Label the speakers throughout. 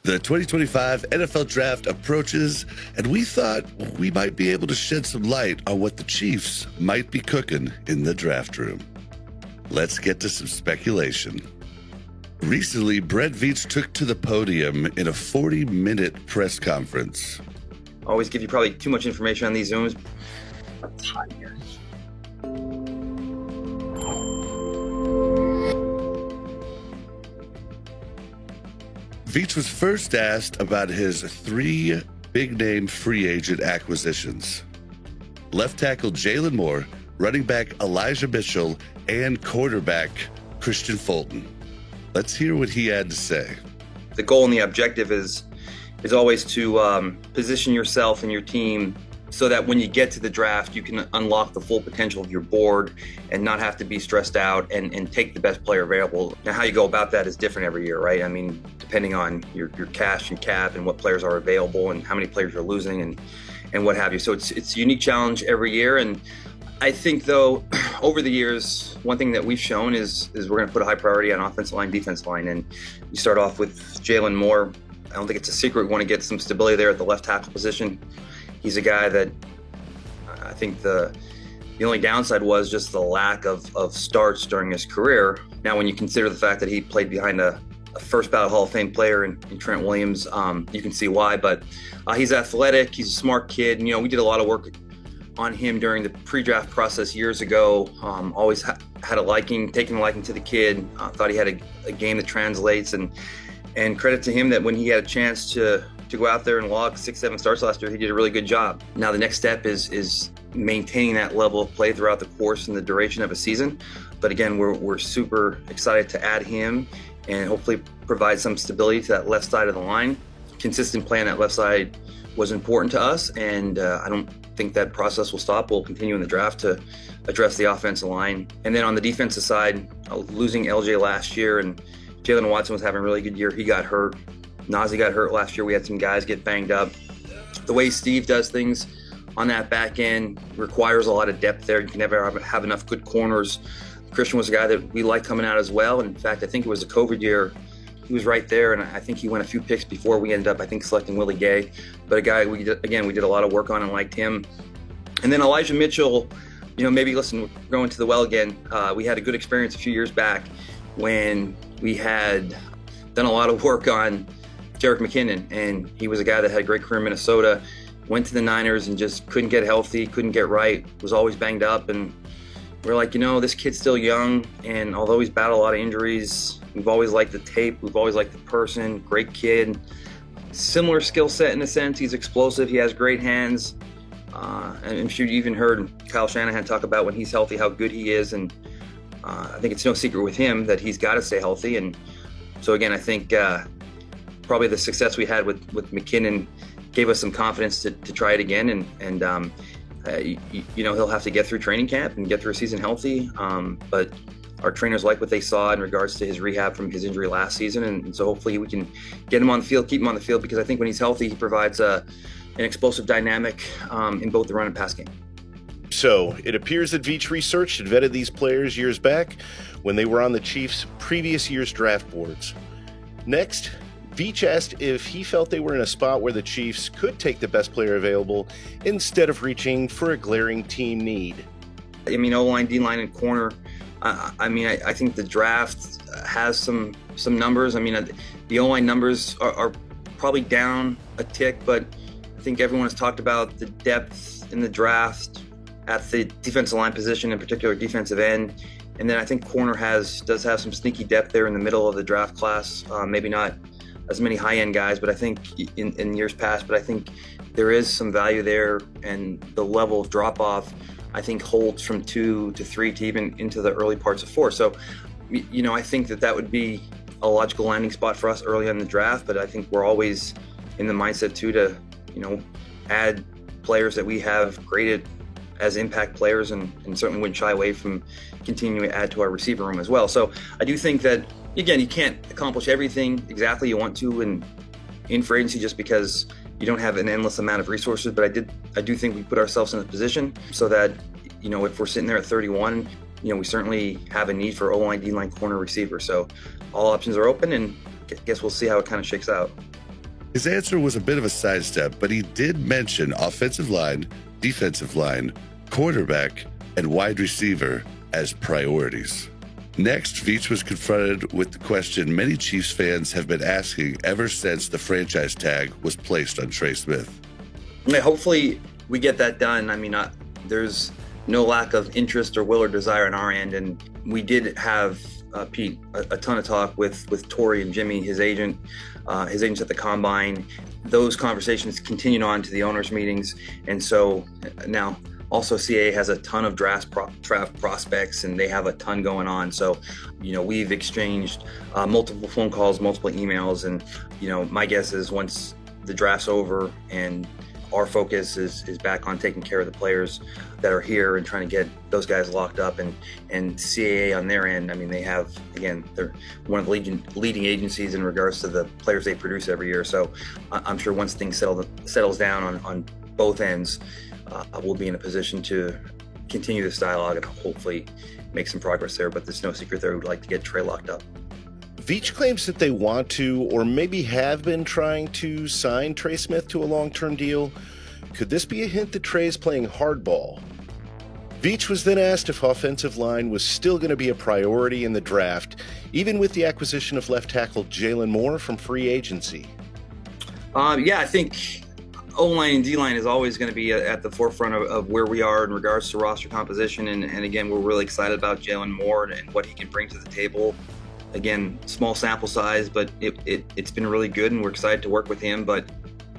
Speaker 1: The 2025 NFL Draft approaches, and we thought we might be able to shed some light on what the Chiefs might be cooking in the draft room. Let's get to some speculation. Recently, Brett Veach took to the podium in a 40-minute press conference.
Speaker 2: Always give you probably too much information on these Zooms.
Speaker 3: It's hot here.
Speaker 1: Veach was first asked about his 3 big-name free agent acquisitions: left tackle Jalen Moore, running back Elijah Mitchell, and quarterback Christian Fulton. Let's hear what he had to say.
Speaker 2: The goal and the objective is always to position yourself and your team so that when you get to the draft, you can unlock the full potential of your board and not have to be stressed out and take the best player available. Now, how you go about that is different every year, right? I mean, depending on your cash and cap and what players are available and how many players you're losing and what have you. So it's a unique challenge every year. And I think, though, over the years, one thing that we've shown is we're going to put a high priority on offensive line, defensive line. And you start off with Jalen Moore. I don't think it's a secret. We want to get some stability there at the left tackle position. He's a guy that I think the only downside was just the lack of starts during his career. Now, when you consider the fact that he played behind a first ballot Hall of Fame player in Trent Williams, you can see why. But he's athletic. He's a smart kid. And, we did a lot of work on him during the pre-draft process years ago. Always had taken a liking to the kid. Thought he had a game that translates. And credit to him that when he had a chance to go out there and log 6-7 starts last year, he did a really good job. Now the next step is maintaining that level of play throughout the course and the duration of a season. But again, we're super excited to add him and hopefully provide some stability to that left side of the line. Consistent play on that left side was important to us, and I don't think that process will stop. We'll continue in the draft to address the offensive line. And then on the defensive side, losing LJ last year, and Jalen Watson was having a really good year. He got hurt. Nazi got hurt last year. We had some guys get banged up. The way Steve does things on that back end requires a lot of depth there. You can never have enough good corners. Christian was a guy that we liked coming out as well. And in fact, I think it was the COVID year. He was right there, and I think he went a few picks before we ended up, I think, selecting Willie Gay. But a guy we did a lot of work on and liked him. And then Elijah Mitchell, maybe listen, we're going to the well again. We had a good experience a few years back when we had done a lot of work on Jerick McKinnon, and he was a guy that had a great career in Minnesota, went to the Niners and just couldn't get healthy, couldn't get right, was always banged up. And we're like, this kid's still young, and although he's battled a lot of injuries, we've always liked the tape, we've always liked the person, great kid, similar skill set in a sense. He's explosive, he has great hands, and I'm sure you even heard Kyle Shanahan talk about when he's healthy how good he is, and I think it's no secret with him that he's got to stay healthy. And so again, I think probably the success we had with McKinnon gave us some confidence to try it again, and he'll have to get through training camp and get through a season healthy, but our trainers like what they saw in regards to his rehab from his injury last season, and so hopefully we can get him on the field, keep him on the field, because I think when he's healthy, he provides an explosive dynamic in both the run and pass game.
Speaker 4: So it appears that Veach researched and vetted these players years back when they were on the Chiefs' previous year's draft boards. Next, Veach asked if he felt they were in a spot where the Chiefs could take the best player available instead of reaching for a glaring team need.
Speaker 2: I mean, O-line, D-line, and corner. I think the draft has some numbers. I mean, the O-line numbers are probably down a tick, but I think everyone has talked about the depth in the draft at the defensive line position, in particular defensive end. And then I think corner does have some sneaky depth there in the middle of the draft class. Maybe not as many high-end guys, but I think in years past, but I think there is some value there, and the level of drop-off I think holds from 2 to 3 to even into the early parts of 4. So, I think that would be a logical landing spot for us early on in the draft, but I think we're always in the mindset too to, add players that we have graded as impact players, and certainly wouldn't shy away from continuing to add to our receiver room as well. So I do think that, again, you can't accomplish everything exactly you want to in free agency just because you don't have an endless amount of resources. But I do think we put ourselves in a position so that, if we're sitting there at 31, we certainly have a need for O-line, D-line, corner, receiver. So all options are open, and I guess we'll see how it kind of shakes out.
Speaker 1: His answer was a bit of a sidestep, but he did mention offensive line, defensive line, quarterback, and wide receiver as priorities. Next, Veach was confronted with the question many Chiefs fans have been asking ever since the franchise tag was placed on Trey Smith.
Speaker 2: Yeah, hopefully we get that done. I mean, there's no lack of interest or will or desire on our end, and we did have, Pete, a ton of talk with Torrey and Jimmy, his agents at the Combine. Those conversations continued on to the owners' meetings, and so now also CAA has a ton of draft prospects, and they have a ton going on. So, we've exchanged multiple phone calls, multiple emails, and, my guess is once the draft's over and our focus is back on taking care of the players that are here and trying to get those guys locked up, and CAA on their end, I mean, they have, again, they're one of the leading agencies in regards to the players they produce every year. So I'm sure once things settles down on both ends, we'll be in a position to continue this dialogue and hopefully make some progress there. But there's no secret there we'd like to get Trey locked up.
Speaker 4: Veach claims that they want to, or maybe have been trying to, sign Trey Smith to a long-term deal. Could this be a hint that Trey's playing hardball? Veach was then asked if offensive line was still going to be a priority in the draft, even with the acquisition of left tackle Jalen Moore from free agency.
Speaker 2: Yeah, I think O-line and D-line is always going to be at the forefront of where we are in regards to roster composition. And again, we're really excited about Jalen Moore and what he can bring to the table. Again, small sample size, but it's been really good, and we're excited to work with him. But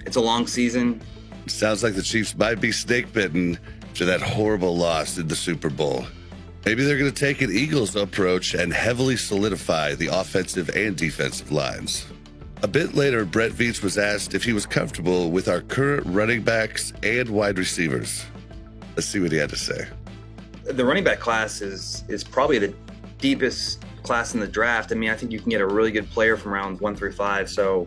Speaker 2: it's a long season.
Speaker 1: Sounds like the Chiefs might be snake-bitten after that horrible loss in the Super Bowl. Maybe they're going to take an Eagles approach and heavily solidify the offensive and defensive lines. A bit later, Brett Veach was asked if he was comfortable with our current running backs and wide receivers. Let's see what he had to say.
Speaker 2: The running back class is probably the deepest class in the draft. I mean, I think you can get a really good player from rounds 1 through 5. So,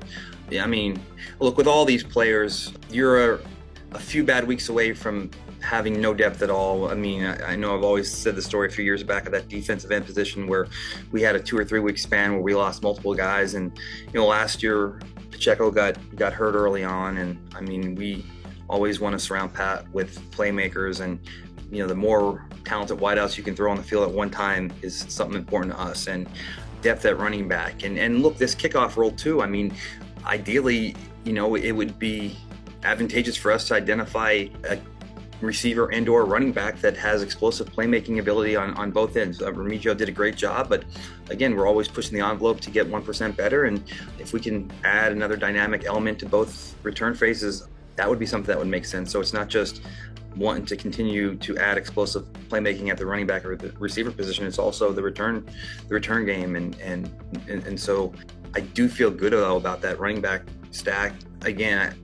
Speaker 2: yeah, I mean, look, with all these players, you're a few bad weeks away from having no depth at all. I mean, I know I've always said the story a few years back of that defensive end position where we had a 2 or 3 week span where we lost multiple guys. And, last year Pacheco got hurt early on. And I mean, we always want to surround Pat with playmakers, and, the more talented wideouts you can throw on the field at one time is something important to us, and depth at running back. And look, this kickoff role too, I mean, ideally, it would be advantageous for us to identify a receiver and or running back that has explosive playmaking ability on both ends. Remigio did a great job, but again, we're always pushing the envelope to get 1% better. And if we can add another dynamic element to both return phases, that would be something that would make sense. So it's not just wanting to continue to add explosive playmaking at the running back or the receiver position. It's also the return game. And so I do feel good about that running back stack. Again,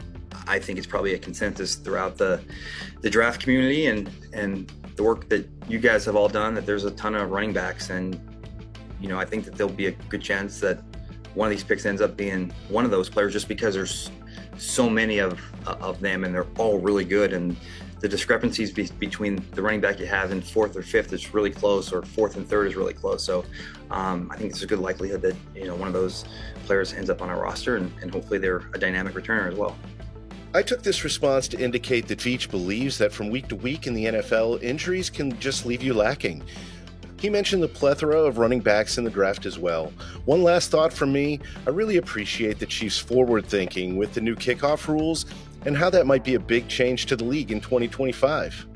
Speaker 2: I think it's probably a consensus throughout the draft community and the work that you guys have all done, that there's a ton of running backs. And, I think that there'll be a good chance that one of these picks ends up being one of those players, just because there's so many of them and they're all really good. And the discrepancies between the running back you have in 4th or 5th is really close, or 4th and 3rd is really close. So I think there's a good likelihood that, one of those players ends up on our roster, and hopefully they're a dynamic returner as well.
Speaker 4: I took this response to indicate that Veach believes that from week to week in the NFL, injuries can just leave you lacking. He mentioned the plethora of running backs in the draft as well. One last thought from me: I really appreciate the Chiefs' forward thinking with the new kickoff rules and how that might be a big change to the league in 2025.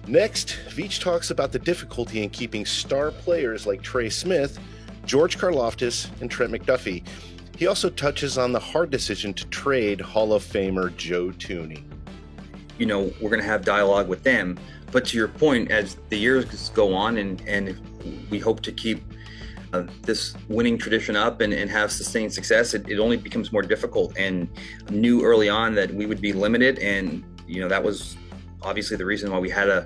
Speaker 4: Next, Veach talks about the difficulty in keeping star players like Trey Smith, George Karlaftis, and Trent McDuffie. He also touches on the hard decision to trade Hall of Famer Joe Thuney.
Speaker 2: We're going to have dialogue with them. But to your point, as the years go on and we hope to keep this winning tradition up and have sustained success, it only becomes more difficult. And knew early on that we would be limited. And, that was obviously the reason why we had to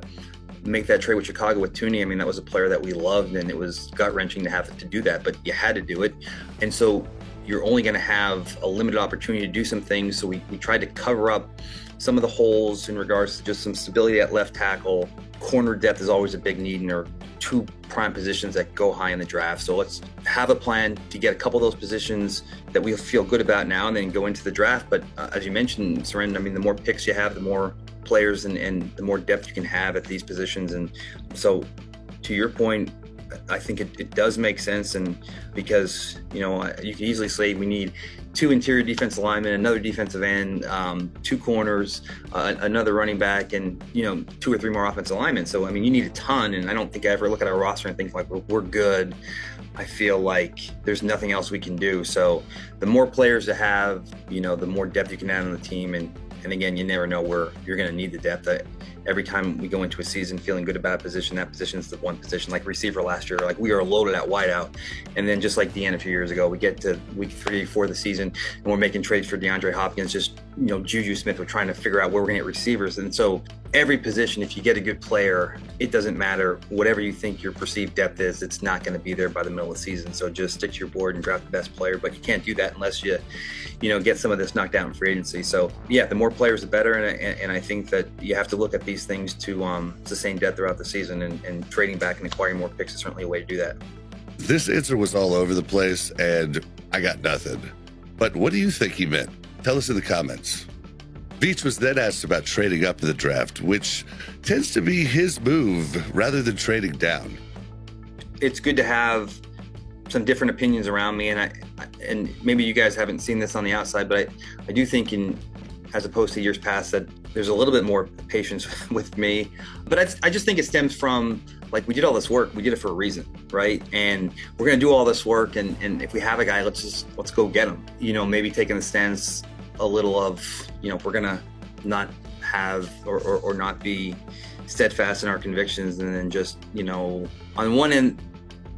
Speaker 2: make that trade with Chicago with Thuney. I mean, that was a player that we loved, and it was gut-wrenching to have to do that, but you had to do it. And so you're only going to have a limited opportunity to do some things. So we tried to cover up some of the holes in regards to just some stability at left tackle, corner depth is always a big need, and there are 2 prime positions that go high in the draft. So let's have a plan to get a couple of those positions that we feel good about now and then go into the draft. But as you mentioned, Seren, I mean, the more picks you have, the more players and the more depth you can have at these positions. And so to your point, I think it does make sense. And because, you can easily say we need 2 interior defensive linemen, another defensive end, 2 corners, another running back, and 2 or 3 more offensive linemen. So I mean, you need a ton, and I don't think I ever look at our roster and think like we're good. I feel like there's nothing else we can do. So the more players to have, the more depth you can add on the team, and again, you never know where you're going to need the depth. Every time we go into a season feeling good about a position, that position is the one position. Like receiver last year, like we are loaded at wideout, and then just like DN a few years ago, we get to week 3, 4 of the season, and we're making trades for DeAndre Hopkins. Just Juju Smith, we're trying to figure out where we're going to get receivers, and so every position, if you get a good player, it doesn't matter whatever you think your perceived depth is, it's not going to be there by the middle of the season. So just stick to your board and draft the best player, but you can't do that unless you get some of this knocked out in free agency. So yeah, the more players, the better, and I think that you have to look at these things to sustain depth throughout the season, and trading back and acquiring more picks is certainly a way to do that.
Speaker 1: This answer was all over the place, and I got nothing. But what do you think he meant? Tell us in the comments. Veach was then asked about trading up in the draft, which tends to be his move rather than trading down.
Speaker 2: It's good to have some different opinions around me, and maybe you guys haven't seen this on the outside, but I do think as opposed to years past, that there's a little bit more patience with me. But I just think it stems from, like, we did all this work, we did it for a reason, right? And we're going to do all this work, and if we have a guy, let's go get him. Maybe taking the stance a little of, if we're going to not have or not be steadfast in our convictions, and then just, on one end,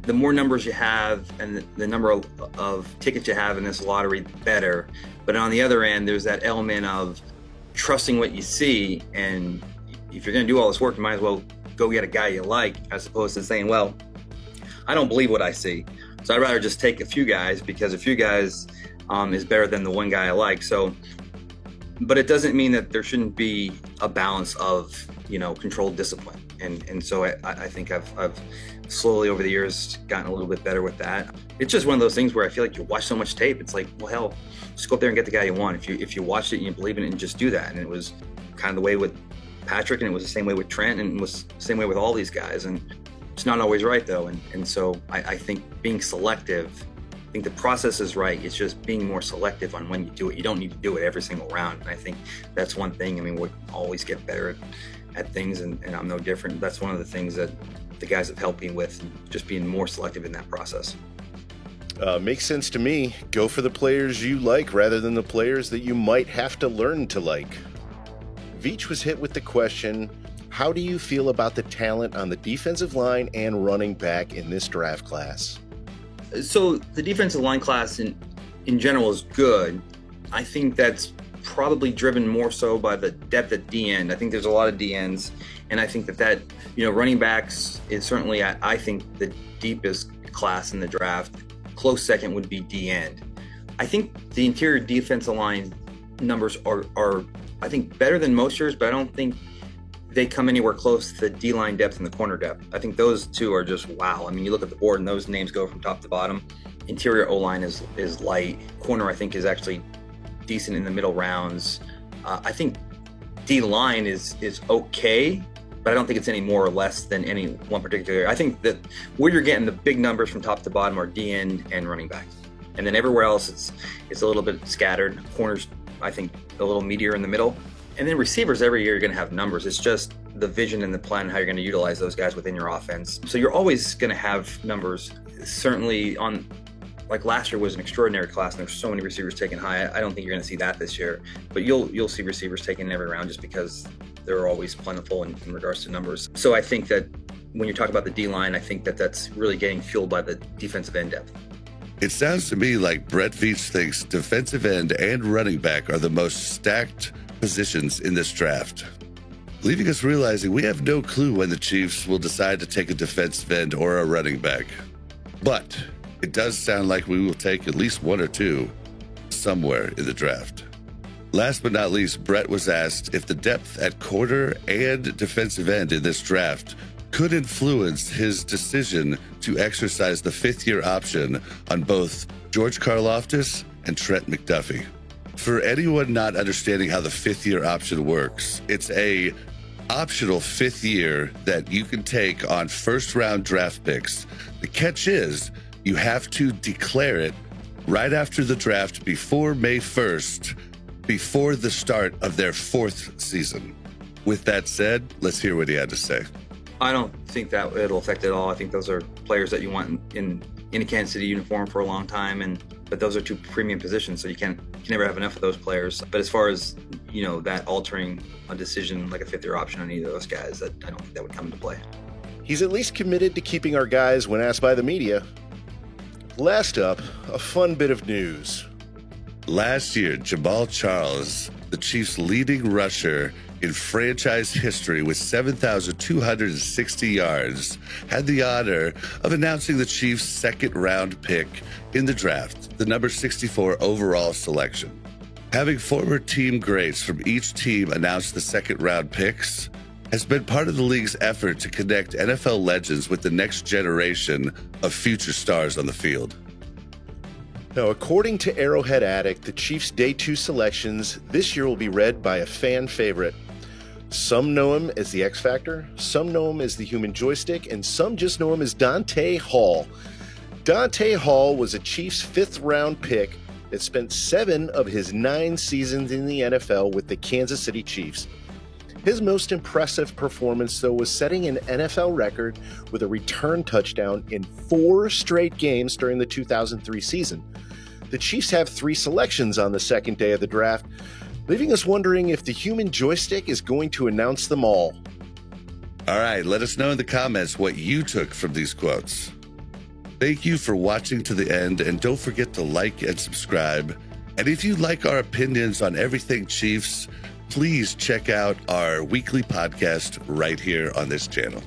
Speaker 2: the more numbers you have and the number of tickets you have in this lottery, the better. But on the other end, there's that element of trusting what you see. And if you're going to do all this work, you might as well go get a guy you like, as opposed to saying, well, I don't believe what I see, so I'd rather just take a few guys, because a few guys is better than the one guy I like. So, but it doesn't mean that there shouldn't be a balance of, controlled discipline. And so I think I've slowly over the years gotten a little bit better with that. It's just one of those things where I feel like you watch so much tape. It's like, well, hell, just go up there and get the guy you want. If you watched it and you believe in it, and just do that. And it was kind of the way with Patrick, and it was the same way with Trent, and it was the same way with all these guys. And it's not always right, though. And so I think being selective, I think the process is right. It's just being more selective on when you do it. You don't need to do it every single round. And I think that's one thing. I mean, we always get better at things, and I'm no different. That's one of the things that the guys have helped me with, just being more selective in that process.
Speaker 4: Makes sense to me. Go for the players you like rather than the players that you might have to learn to like. Veach was hit with the question, how do you feel about the talent on the defensive line and running back in this draft class?
Speaker 2: So the defensive line class in general is good. I think that's probably driven more so by the depth at D-end. I think there's a lot of D-ends, and I think that running backs is certainly, I think, the deepest class in the draft. Close second would be D-end. I think the interior defensive line numbers are I think, better than most years, but I don't think they come anywhere close to the D-line depth and the corner depth. I think those two are just wow. I mean, you look at the board and those names go from top to bottom. Interior O-line is light. Corner, I think, is actually decent in the middle rounds. I think D-line is okay, but I don't think it's any more or less than any one particular. I think that where you're getting the big numbers from top to bottom are D-end and running backs. And then everywhere else, it's a little bit scattered. Corners, I think, a little meatier in the middle. And then receivers, every year you're going to have numbers. It's just the vision and the plan, how you're going to utilize those guys within your offense. So you're always going to have numbers. Certainly like last year was an extraordinary class, and there's so many receivers taken high. I don't think you're going to see that this year. But you'll see receivers taken in every round just because they're always plentiful in regards to numbers. So I think that when you talk about the D-line, I think that that's really getting fueled by the defensive end depth.
Speaker 1: It sounds to me like Brett Veach thinks defensive end and running back are the most stacked positions in this draft, leaving us realizing we have no clue when the Chiefs will decide to take a defensive end or a running back. But it does sound like we will take at least one or two somewhere in the draft. Last but not least, Brett was asked if the depth at corner and defensive end in this draft could influence his decision to exercise the fifth-year option on both George Karlaftis and Trent McDuffie. For anyone not understanding how the fifth-year option works, it's a optional fifth year that you can take on first-round draft picks. The catch is you have to declare it right after the draft before May 1st, before the start of their fourth season. With that said, let's hear what he had to say.
Speaker 2: I don't think that it'll affect it at all. I think those are players that you want in a Kansas City uniform for a long time, but those are two premium positions, so you can never have enough of those players. But as far as that altering a decision like a fifth-year option on either of those guys, I don't think that would come into play.
Speaker 4: He's at least committed to keeping our guys when asked by the media. Last up, a fun bit of news.
Speaker 1: Last year, Jamaal Charles, the Chiefs' leading rusher in franchise history with 7,260 yards, had the honor of announcing the Chiefs' second-round pick in the draft, the number 64 overall selection. Having former team greats from each team announce the second-round picks has been part of the league's effort to connect NFL legends with the next generation of future stars on the field.
Speaker 4: Now, according to Arrowhead Addict, the Chiefs' Day 2 selections this year will be read by a fan favorite. Some know him as the X Factor, some know him as the human joystick, and some just know him as Dante Hall. Dante Hall was a Chiefs' fifth-round pick that spent 7 of his 9 seasons in the NFL with the Kansas City Chiefs. His most impressive performance, though, was setting an NFL record with a return touchdown in 4 straight games during the 2003 season. The Chiefs have 3 selections on the second day of the draft, leaving us wondering if the human joystick is going to announce them all.
Speaker 1: All right, let us know in the comments what you took from these quotes. Thank you for watching to the end, and don't forget to like and subscribe. And if you like our opinions on everything Chiefs, please check out our weekly podcast right here on this channel.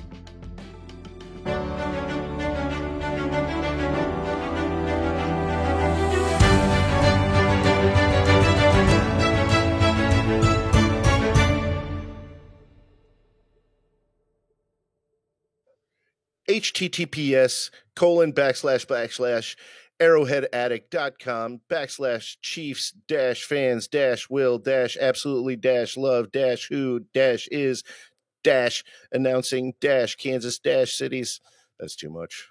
Speaker 4: https://arrowheadaddict.com/Chiefs-fans-will-absolutely-love-who-is-Kansas-cities. That's too much.